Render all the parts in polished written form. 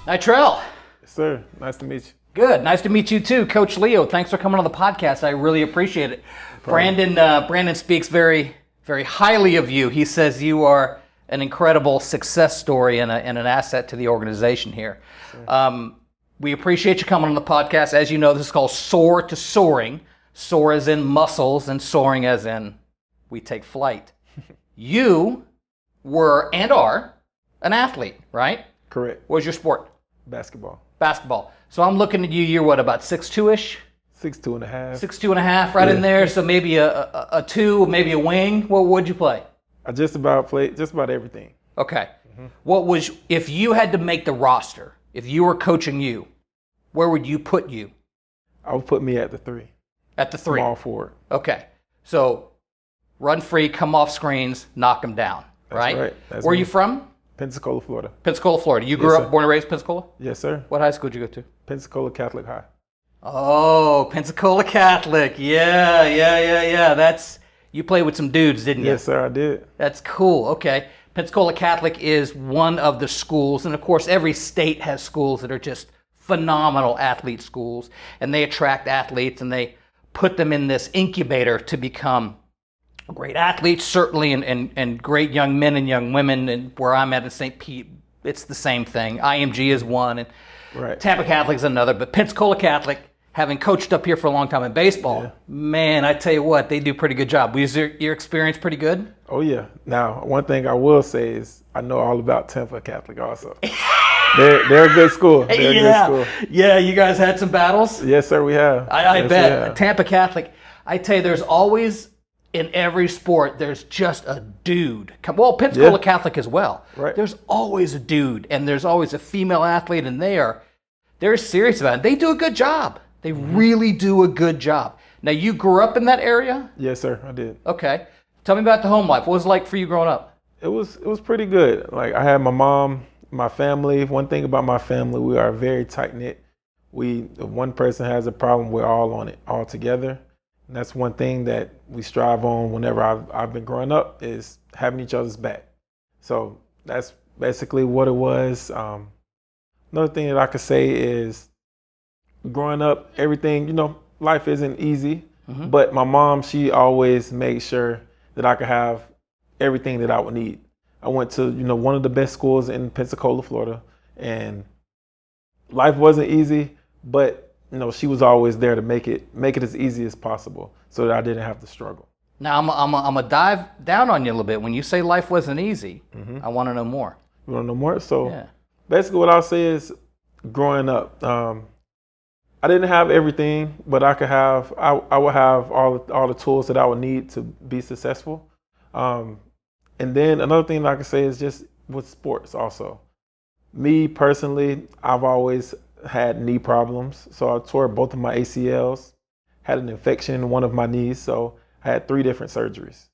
Nitrell. Yes, sir. Nice to meet you. Good. Nice to meet you too, Coach Leo. Thanks for coming on the podcast. I really appreciate it. Brandon speaks very, very highly of you. He says you are an incredible success story and an asset to the organization here. Sure. We appreciate you coming on the podcast. As you know, this is called Soar to Soaring. Soar as in muscles and soaring as in we take flight. You were and are an athlete, right? Correct. What was your sport? Basketball. Basketball. So I'm looking at you, you're what, about 6'2"-ish? 6'2.5". 6'2.5", right in there. So maybe a two, maybe a wing. What would you play? I just about played just about everything. Okay. What was, if you had to make the roster, if you were coaching you, where would you put you? I would put me at the 3. At the 3. Small forward. Okay. So run free, come off screens, knock them down, right? That's right. That's Where are me. you from? Pensacola, Florida. Pensacola, Florida. You grew up, born and raised in Pensacola? Yes, sir. What high school did you go to? Pensacola Catholic High. Oh, Pensacola Catholic. Yeah. That's, you played with some dudes, didn't you? Yes, sir, I did. That's cool. Okay. Pensacola Catholic is one of the schools, and of course every state has schools that are just phenomenal athlete schools, and they attract athletes and they put them in this incubator to become great athletes, certainly, and great young men and young women. And where I'm at in St. Pete, it's the same thing. IMG is one, and Right. Tampa Catholic is another, but Pensacola Catholic, having coached up here for a long time in baseball, man, I tell you what, they do a pretty good job. Was your experience pretty good? Oh, yeah. Now, one thing I will say is I know all about Tampa Catholic also. They're a good school. They're a good school. Yeah, you guys had some battles? Yes, sir, we have. I Yes, bet. we have. Tampa Catholic, I tell you, there's always, in every sport, there's just a dude. Well, Pensacola Catholic as well. Right. There's always a dude, and there's always a female athlete, and they're serious about it. They do a good job. They really do a good job. Now, you grew up in that area? Yes, sir, I did. Okay. Tell me about the home life. What was it like for you growing up? It was pretty good. Like, I had my mom, my family. One thing about my family, we are very tight-knit. If one person has a problem, we're all on it, all together. And that's one thing that we strive on whenever I've been growing up, is having each other's back. So that's basically what it was. Another thing that I could say is growing up, everything, life isn't easy. But my mom, she always made sure that I could have everything that I would need. I went to, one of the best schools in Pensacola, Florida, and life wasn't easy, but she was always there to make it as easy as possible so that I didn't have to struggle. Now, I'm going to dive down on you a little bit. When you say life wasn't easy, I want to know more. You want to know more? So Yeah. basically what I'll say is growing up, I didn't have everything, but I would have all the tools that I would need to be successful. And then another thing that I can say is just with sports also. Me personally, I've always had knee problems. So I tore both of my ACLs, had an infection in one of my knees. So I had 3 different surgeries.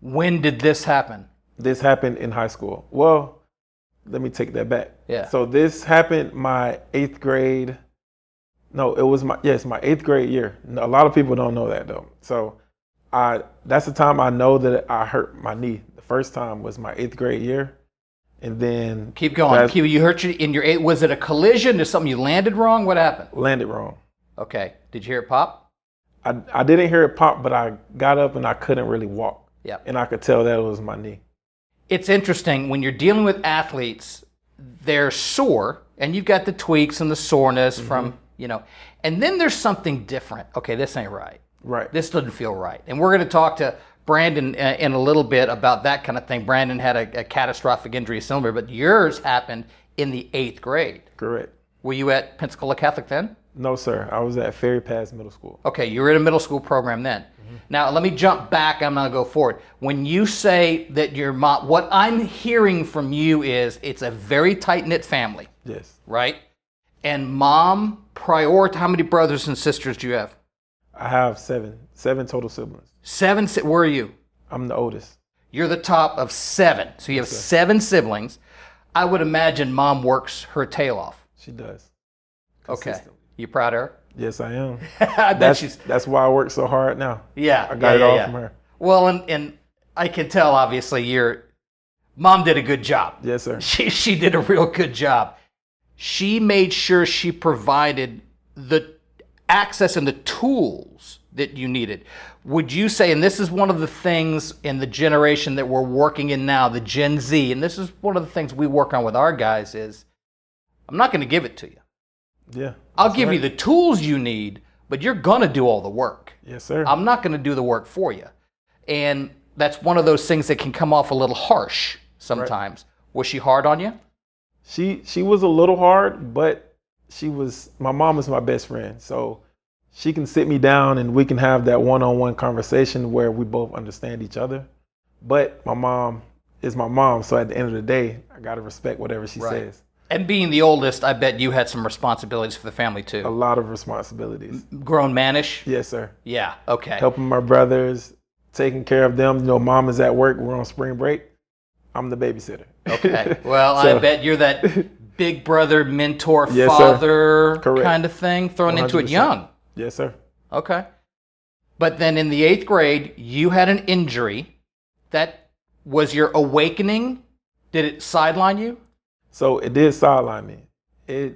When did this happen? This happened in high school. Well, let me take that back. Yeah. So this happened my 8th grade. No, it was my 8th grade year. A lot of people don't know that though. So that's the time I know that I hurt my knee. The first time was my 8th grade year. And then Keep going. You hurt you in your 8th. Was it a collision? Is something you landed wrong? What happened? Landed wrong. Okay. Did you hear it pop? I didn't hear it pop, but I got up and I couldn't really walk. Yep. And I could tell that it was my knee. It's interesting when you're dealing with athletes, they're sore, and you've got the tweaks and the soreness from, and then there's something different. Okay, this ain't right. Right. This doesn't feel right. And we're going to talk to Brandon in a little bit about that kind of thing. Brandon had a catastrophic injury similar, but yours happened in the 8th grade. Correct. Were you at Pensacola Catholic then? No, sir. I was at Ferry Pass Middle School. Okay, you were in a middle school program then. Now, let me jump back. I'm going to go forward. When you say that your mom, what I'm hearing from you is it's a very tight-knit family. Yes. Right? And mom how many brothers and sisters do you have? I have 7 total siblings. 7, where are you? I'm the oldest. You're the top of 7. So you have 7 siblings. I would imagine mom works her tail off. She does. Okay. You proud of her? Yes, I am. I bet she's. That's why I work so hard now. Yeah. I got it all from her. Well, and I can tell, obviously, mom did a good job. Yes, sir. She did a real good job. she made sure she provided the access and the tools that you needed. Would you say, and this is one of the things in the generation that we're working in now, the Gen Z, and this is one of the things we work on with our guys is, I'm not going to give it to you. Yeah. I'll give you the tools you need, but you're going to do all the work. Yes, sir. I'm not going to do the work for you. And that's one of those things that can come off a little harsh sometimes. Right. Was she hard on you? She was a little hard, but my mom is my best friend. So she can sit me down and we can have that one-on-one conversation where we both understand each other. But my mom is my mom. So at the end of the day, I got to respect whatever she says. And being the oldest, I bet you had some responsibilities for the family too. A lot of responsibilities. Grown manish? Yes, sir. Yeah, okay. Helping my brothers, taking care of them. You know, mom is at work. We're on spring break. I'm the babysitter. Okay. Well, so, I bet you're that big brother, mentor, father kind of thing, thrown 100%. Into it young. Yes, sir. Okay. But then in the 8th grade, you had an injury. That was your awakening. Did it sideline you? So it did sideline me.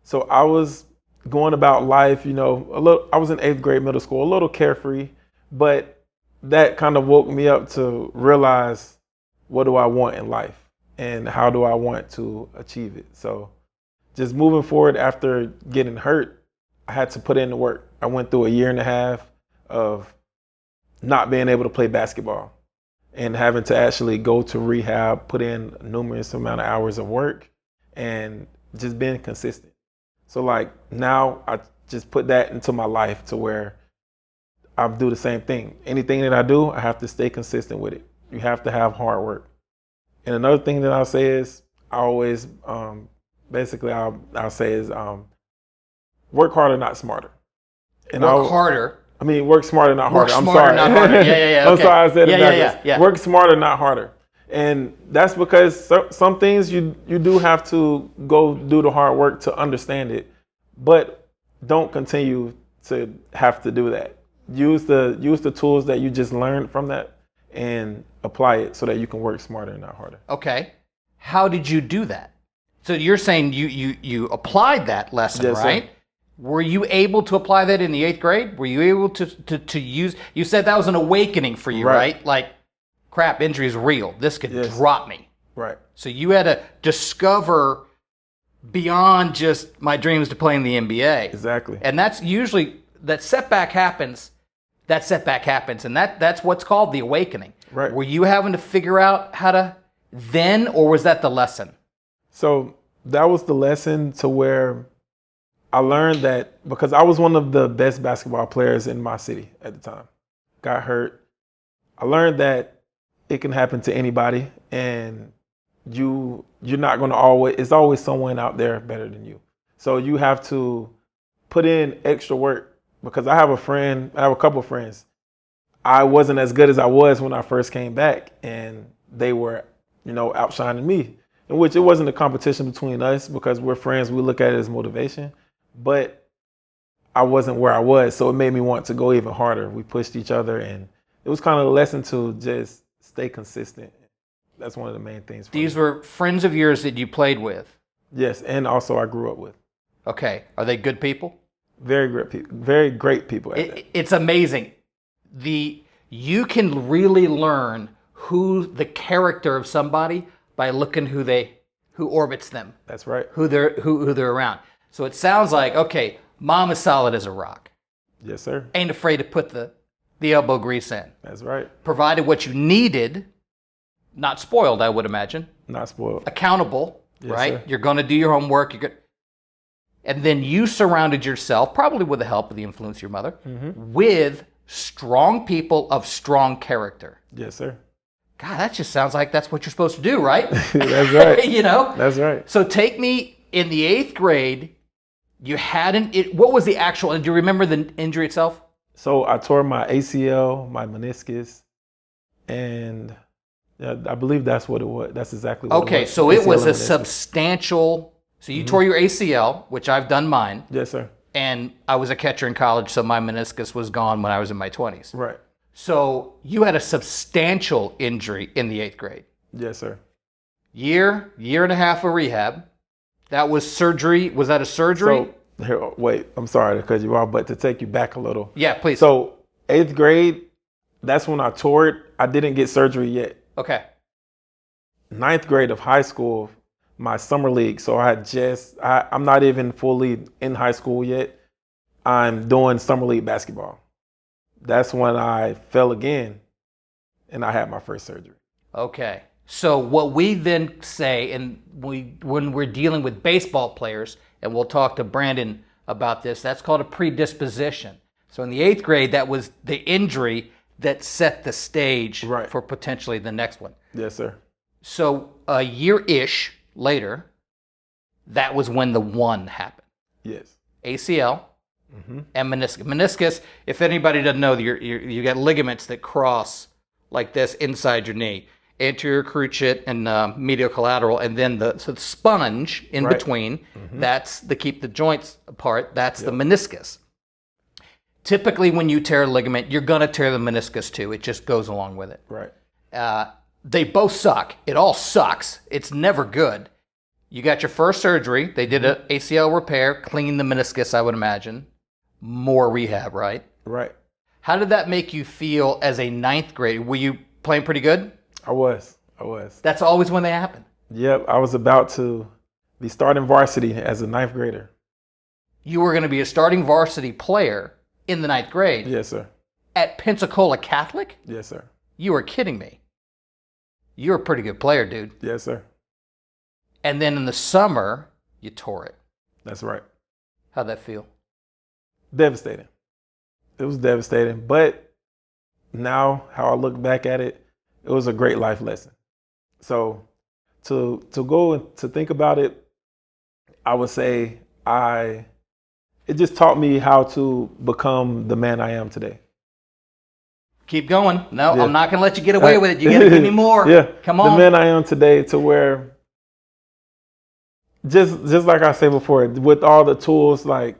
So I was going about life, you know, I was in 8th grade middle school, a little carefree, but that kind of woke me up to realize, what do I want in life and how do I want to achieve it? So just moving forward after getting hurt, I had to put in the work. I went through a 1.5 years of not being able to play basketball and having to actually go to rehab, put in a numerous amount of hours of work and just being consistent. So like now I just put that into my life to where I do the same thing. Anything that I do, I have to stay consistent with it. You have to have hard work. And another thing that I'll say is, I always, basically I'll say is, work harder, not smarter. And work harder. I mean, work smarter, not harder. I'm sorry. Not harder. Yeah. I'm okay. sorry I said it backwards. Yeah. Work smarter, not harder. And that's because some things you do have to go do the hard work to understand it, but don't continue to have to do that. Use the tools that you just learned from that and apply it so that you can work smarter and not harder. Okay. How did you do that? So you're saying you applied that lesson, yes, right? Sir. Were you able to apply that in the 8th grade? Were you able to use, you said that was an awakening for you, right? Like, crap, injury is real. This could drop me. Right. So you had to discover beyond just my dreams to play in the NBA. Exactly. And that's usually, that setback happens, and that's what's called the awakening. Right. Were you having to figure out how to then, or was that the lesson? So that was the lesson to where I learned that, because I was one of the best basketball players in my city at the time, got hurt. I learned that it can happen to anybody, and you're not going to it's always someone out there better than you. So you have to put in extra work, because I have a couple of friends. I wasn't as good as I was when I first came back, and they were, outshining me, in which it wasn't a competition between us because we're friends. We look at it as motivation, but I wasn't where I was. So it made me want to go even harder. We pushed each other, and it was kind of a lesson to just stay consistent. That's one of the main things. These were friends of yours that you played with? Yes, and also I grew up with. Okay. Are they good people? Very great people. Very great people. It's amazing. You can really learn who the character of somebody by looking who orbits them. That's right. Who they're around. So it sounds like, okay, mom is solid as a rock. Yes, sir. Ain't afraid to put the elbow grease in. That's right. Provided what you needed, not spoiled, I would imagine. Not spoiled. Accountable, yes, right? Sir. You're going to do your homework. And then you surrounded yourself, probably with the help of the influence of your mother, with strong people of strong character. Yes, sir. God, that just sounds like that's what you're supposed to do, right? That's right. That's right. So take me in the 8th grade. You had what was the actual? Do you remember the injury itself? So I tore my ACL, my meniscus, and I believe that's what it was. That's exactly what it was. Okay, so it was a substantial. So you tore your ACL, which I've done mine. Yes, sir. And I was a catcher in college, so my meniscus was gone when I was in my 20s. Right. So you had a substantial injury in the 8th grade. Yes, sir. Year and a half of rehab. That was surgery. Was that a surgery? So, here, wait, I'm sorry to cut you off, but to take you back a little. Yeah, please. So 8th grade, that's when I tore it. I didn't get surgery yet. Okay. 9th grade of high school, my summer league. So I'm not even fully in high school yet. I'm doing summer league basketball. That's when I fell again and I had my first surgery. Okay. So what we then say, and when we're dealing with baseball players, and we'll talk to Brandon about this, that's called a predisposition. So in the 8th grade, that was the injury that set the stage for potentially the next one. Yes, sir. So a year-ish later, that was when the one happened. Yes. ACL and meniscus. Meniscus, if anybody doesn't know, you got ligaments that cross like this inside your knee. Anterior cruciate and medial collateral, and then the sponge in between, that's the keep the joints apart, that's the meniscus. Typically when you tear a ligament, you're going to tear the meniscus too. It just goes along with it. Right. They both suck. It all sucks. It's never good. You got your first surgery. They did an ACL repair, cleaned the meniscus, I would imagine. More rehab, right? Right. How did that make you feel as a 9th grader? Were you playing pretty good? I was. That's always when they happen. Yep, I was about to be starting varsity as a 9th grader. You were going to be a starting varsity player in the 9th grade? Yes, sir. At Pensacola Catholic? Yes, sir. You were kidding me. You're a pretty good player, dude. Yes, sir. And then in the summer, you tore it. That's right. How'd that feel? Devastating. It was devastating. But now, how I look back at it, it was a great life lesson. So to go and to think about it, I would say it just taught me how to become the man I am today. Keep going. No, yeah. I'm not going to let you get away with it. You got to give me more. Yeah. Come on. The man I am today, to where just like I said before, with all the tools, like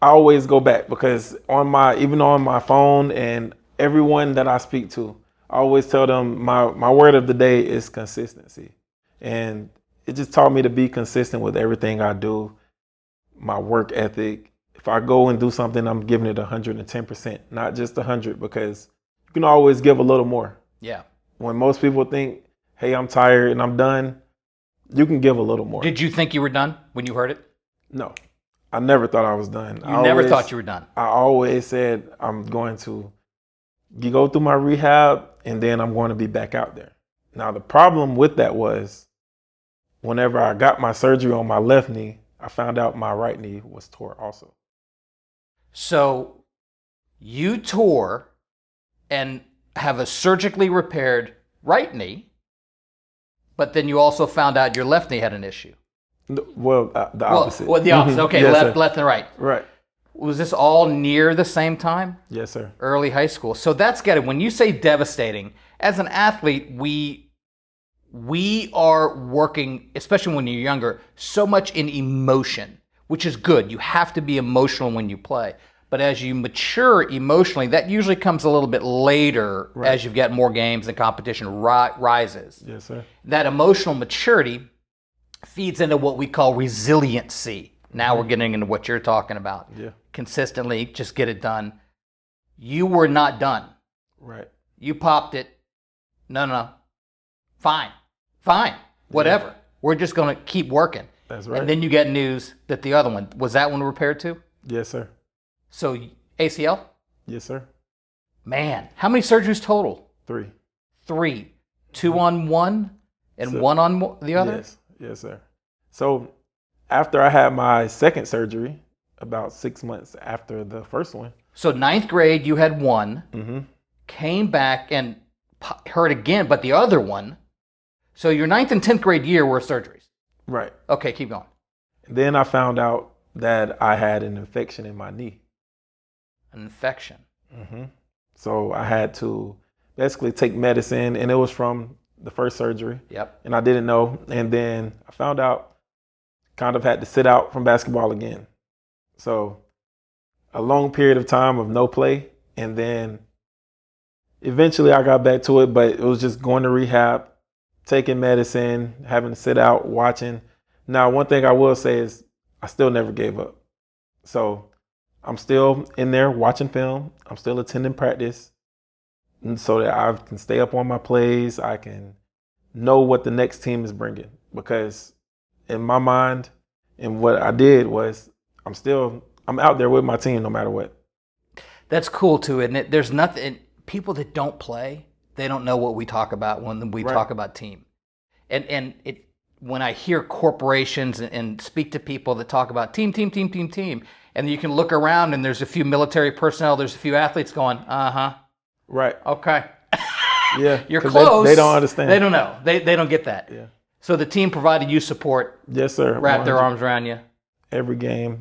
I always go back, because even on my phone and everyone that I speak to, I always tell them my word of the day is consistency. And it just taught me to be consistent with everything I do, my work ethic. If I go and do something, I'm giving it 110%, not just 100, because you can always give a little more. Yeah. When most people think, hey, I'm tired and I'm done, you can give a little more. Did you think you were done when you heard it? No. I never thought I was done. You never thought you were done? I always said I'm going to go through my rehab and then I'm going to be back out there. Now, the problem with that was whenever I got my surgery on my left knee, I found out my right knee was tore also. So you tore and have a surgically repaired right knee, but then you also found out your left knee had an issue. Well, the opposite. Well, the opposite. Okay, yes, left and right. Right. Was this all near the same time? Yes, sir. Early high school. So that's got it. When you say devastating, as an athlete, we are working, especially when you're younger, so much in emotion, which is good. You have to be emotional when you play. But as you mature emotionally, that usually comes a little bit later as you've got more games and competition rises. Yes, sir. That emotional maturity feeds into what we call resiliency. Now we're getting into what you're talking about. Yeah. Consistently, just get it done. You were not done. Right. You popped it. No. Fine. Whatever. Yeah. We're just going to keep working. That's right. And then you get news that the other one, was that one repaired too? Yes, sir. So ACL? Yes, sir. Man, how many surgeries total? 3. 2 on one and 1 on the other? Yes, sir. So after I had my second surgery, about 6 months after the first one. So 9th grade, you had one, came back and hurt again, but the other one. So your 9th and 10th grade year were surgeries. Right. Okay, keep going. Then I found out that I had an infection in my knee. An infection? So I had to basically take medicine, and it was from the first surgery. Yep. And I didn't know. And then I found out, kind of had to sit out from basketball again. So a long period of time of no play. And then eventually I got back to it, but it was just going to rehab, taking medicine, having to sit out, watching. Now, one thing I will say is I still never gave up. So I'm still in there watching film. I'm still attending practice, and so that I can stay up on my plays. I can know what the next team is bringing, because in my mind, and what I did was I'm out there with my team no matter what. That's cool too, isn't it? There's nothing, people that don't play, they don't know what we talk about when we talk about team. And when I hear corporations and speak to people that talk about team, and you can look around and there's a few military personnel, there's a few athletes going, Right. okay. Yeah. You're close. They don't understand. They don't know. They don't get that. Yeah. So the team provided you support. Yes, sir. Wrapped their arms around you. Every game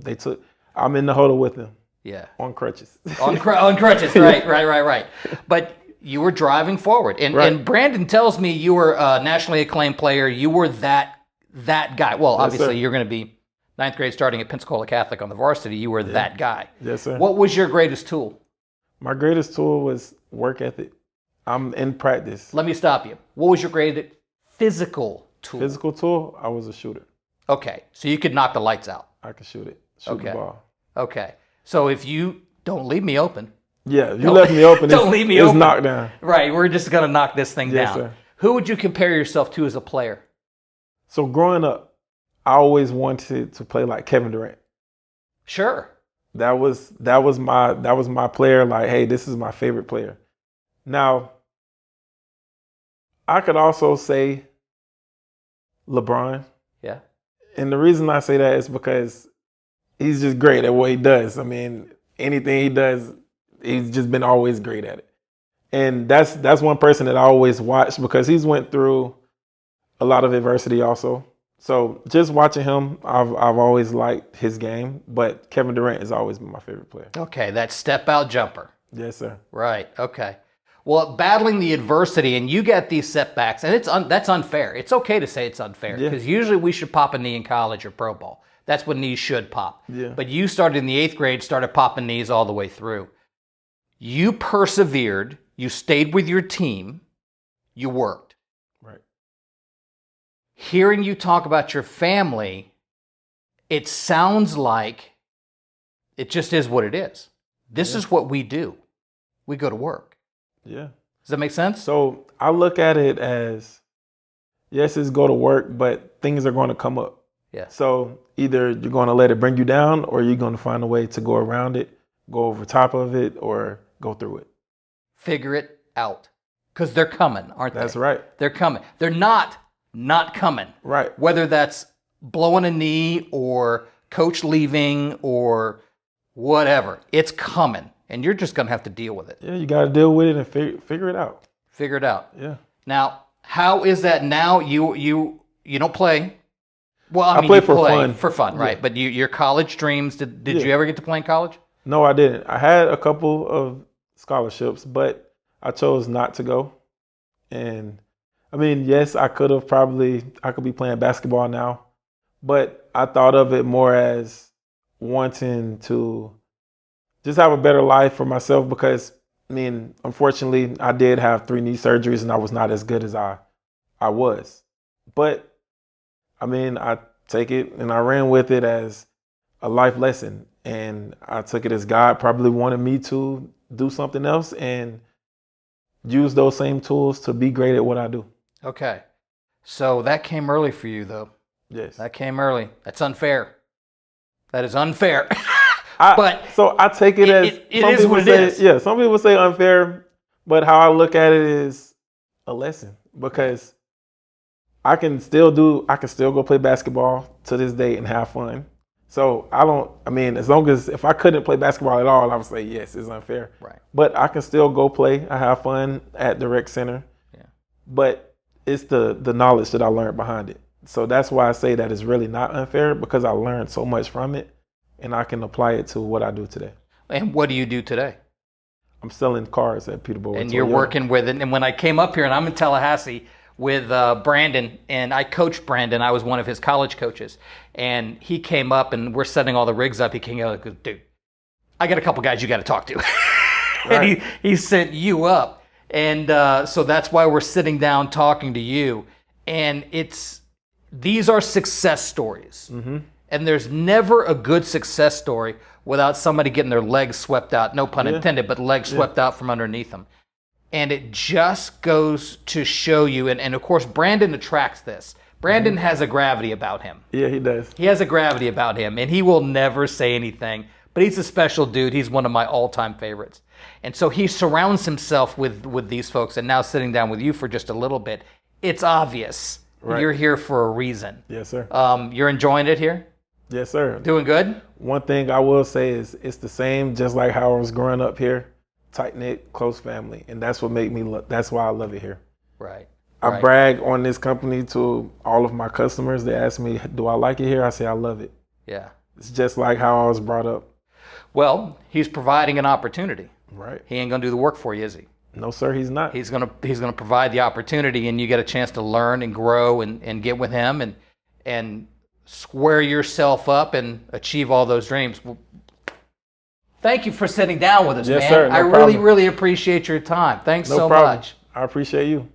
I'm in the huddle with them. Yeah. On crutches. on crutches, right. But you were driving forward. And Brandon tells me you were a nationally acclaimed player. You were that guy. Well, yes, obviously sir. you're going to be ninth grade starting at Pensacola Catholic on the varsity. You were that guy. Yes, sir. What was your greatest tool? My greatest tool was work ethic. I'm in practice. Let me stop you. What was your greatest physical tool? Physical tool, I was a shooter. Okay. So you could knock the lights out. I could shoot the ball. Okay. So if you don't leave me open. Yeah, you left me open. Don't leave me open. It's knocked down. Right. We're just going to knock this thing Yes, down. Sir. Who would you compare yourself to as a player? So growing up, I always wanted to play like Kevin Durant. Sure. That was my player. Like, hey, this is my favorite player. Now, I could also say LeBron. Yeah. And the reason I say that is because he's just great at what he does. I mean, anything he does, he's just been always great at it. And that's one person that I always watch because he's went through a lot of adversity also. So just watching him, I've always liked his game, but Kevin Durant has always been my favorite player. Okay, that step out jumper. Yes, sir. Right. Okay. Well, battling the adversity, and you get these setbacks, and that's unfair. It's okay to say it's unfair because usually we should pop a knee in college or pro ball. That's when knees should pop. Yeah. But you started in the 8th grade, started popping knees all the way through. You persevered. You stayed with your team. You worked. Right. Hearing you talk about your family, it sounds like it just is what it is. This is what we do. We go to work. Yeah. Does that make sense? So I look at it as, yes, it's go to work, but things are going to come up. Yeah. So either you're going to let it bring you down or you're going to find a way to go around it, go over top of it, or go through it. Figure it out. Because they're coming, aren't they? That's right. They're coming. They're not coming. Right. Whether that's blowing a knee or coach leaving or whatever, it's coming. And you're just going to have to deal with it. Yeah, you got to deal with it and figure it out. Figure it out. Yeah. Now, how is that now? You don't play. Well, I mean, play you for play fun. For fun, right? Yeah. But your college dreams, did you ever get to play in college? No, I didn't. I had a couple of scholarships, but I chose not to go. And I mean, yes, I could be playing basketball now, but I thought of it more as wanting to just have a better life for myself because, I mean, unfortunately, I did have 3 knee surgeries and I was not as good as I was. But, I mean, I take it and I ran with it as a life lesson. And I took it as God probably wanted me to do something else and use those same tools to be great at what I do. Okay. So that came early for you, though. Yes. That came early. That's unfair. That is unfair. So I take it as it is what it is. Yeah, some people say unfair, but how I look at it is a lesson because I can still go play basketball to this day and have fun. So as long as if I couldn't play basketball at all, I would say yes, it's unfair. Right. But I can still go play. I have fun at the rec center. Yeah. But it's the knowledge that I learned behind it. So that's why I say that it's really not unfair because I learned so much from it. And I can apply it to what I do today. And what do you do today? I'm selling cars at Peterborough. And you're working with it. And when I came up here, and I'm in Tallahassee with Brandon, and I coached Brandon. I was one of his college coaches. And he came up, and we're setting all the rigs up. He came out and goes, dude, I got a couple guys you got to talk to. Right. And he sent you up. And so that's why we're sitting down talking to you. And these are success stories. And there's never a good success story without somebody getting their legs swept out, no pun intended, but legs swept out from underneath them. And it just goes to show you, and of course, Brandon attracts this. Brandon has a gravity about him. Yeah, he does. He has a gravity about him, and he will never say anything, but he's a special dude. He's one of my all-time favorites. And so he surrounds himself with these folks, and now sitting down with you for just a little bit, it's obvious. Right. You're here for a reason. Yes, sir. You're enjoying it here? Yes, sir. Doing good? One thing I will say is it's the same, just like how I was growing up here, tight-knit, close family. And that's what made me, that's why I love it here. Right. I brag on this company to all of my customers. They ask me, do I like it here? I say, I love it. Yeah. It's just like how I was brought up. Well, he's providing an opportunity. Right. He ain't gonna do the work for you, is he? No, sir, he's not. He's gonna provide the opportunity, and you get a chance to learn and grow and get with him and square yourself up and achieve all those dreams. Well, thank you for sitting down with us, yes, man. Sir, no I problem. really appreciate your time. Thanks no so problem. much. I appreciate you.